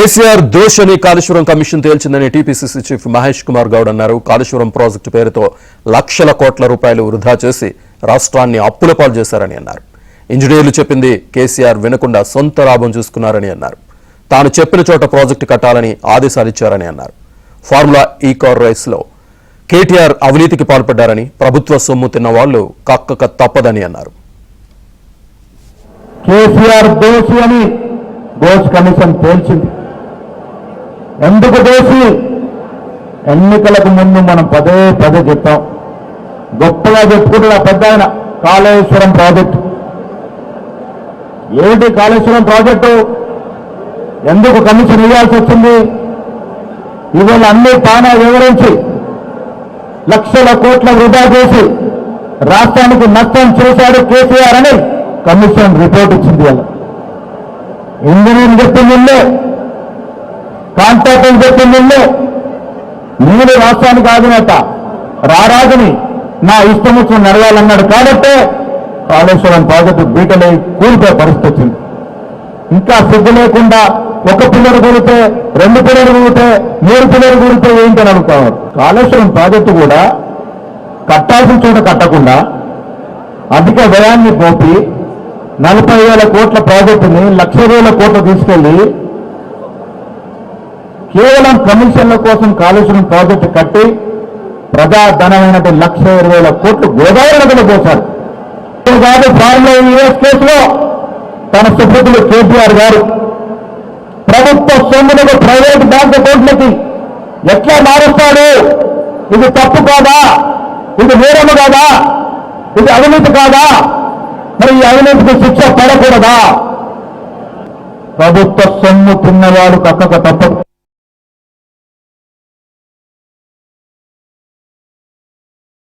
కేసీఆర్ దోష్ అని కాళేశ్వరం కమిషన్ తేల్చిందని టీపీసీసీ చీఫ్ మహేష్ కుమార్ గౌడ్ అన్నారు. కాళేశ్వరం ప్రాజెక్టు పేరుతో లక్షల కోట్ల రూపాయలు వృధా చేసి రాష్ట్రాన్ని అప్పుల పాలు చేశారని అన్నారు. ఇంజనీర్లు చెప్పింది కేసీఆర్ వినకుండా సొంత లాభం చూసుకున్నారని అన్నారు. తాను చెప్పిన చోట ప్రాజెక్టు కట్టాలని ఆదేశాలిచ్చారని అన్నారు. ఫార్ములా ఈ కార్ రేస్లో కేటీఆర్ అవినీతికి పాల్పడ్డారని, ప్రభుత్వ సొమ్ము తిన్న వాళ్లు కక్కక తప్పదని అన్నారు. కేసీఆర్ దోషి అని దోష్ కమిషన్ తేల్చింది. ఎందుకు దోషి? ఎన్నికలకు ముందు మనం పదే పదే చెప్పాం. గొప్పగా చెప్పుకుంటున్న పెద్ద ఆయన కాళేశ్వరం ప్రాజెక్టు. ఏమిటి కాళేశ్వరం ప్రాజెక్టు? ఎందుకు కమిషన్ ఇవ్వాల్సి వచ్చింది? ఇవాళ అన్ని తానా వివరించి లక్షల కోట్ల వృధా చేసి రాష్ట్రానికి నష్టం చేశాడు కేసీఆర్ అని కమిషన్ రిపోర్ట్ ఇచ్చింది. వాళ్ళ ఇంజనీర్ చెప్పింది, కాంట్రాక్టర్ చెప్పింది, నేను రాష్ట్రానికి అధినేత రారాజుని నా ఇష్టం వచ్చిన నడవాలన్నాడు. కాబట్టే కాళేశ్వరం ప్రాజెక్టు బీటలై కూలిపోయే పరిస్థితి వచ్చింది. ఇంకా సిగ్గు లేకుండా ఒక పిల్లలు కూలితే, 2 పిల్లలు కూలితే, 3 పిల్లలు కూలితే ఏంటని అడుగుతారు. కాళేశ్వరం ప్రాజెక్టు కూడా కట్టాల్సిన చోట కట్టకుండా అధిక వ్యయాన్ని పోపి 40,000 కోట్ల ప్రాజెక్టుని 1,00,000 కోట్లు తీసుకెళ్లి కేవలం కమిషన్ల కోసం కాళేశ్వరం ప్రాజెక్టు కట్టి ప్రజాధనమైనటువంటి 1,20,000 కోట్లు గోదావరి నదిలో పోశారు. ఫార్ములా యూఎస్ కేసులో తన సుపుత్రుడు కేటీఆర్ గారు ప్రభుత్వ సొమ్ములకు ప్రైవేట్ బ్యాంక్ అకౌంట్లకి ఎట్లా మారుస్తాడు? ఇది తప్పు కాదా? ఇది నేరము కాదా? ఇది అవినీతి కాదా? మరి ఈ అవినీతికి శిక్ష పడకూడదా? ప్రభుత్వ సొమ్ము తిన్నవాడు కక్కక తప్పదు.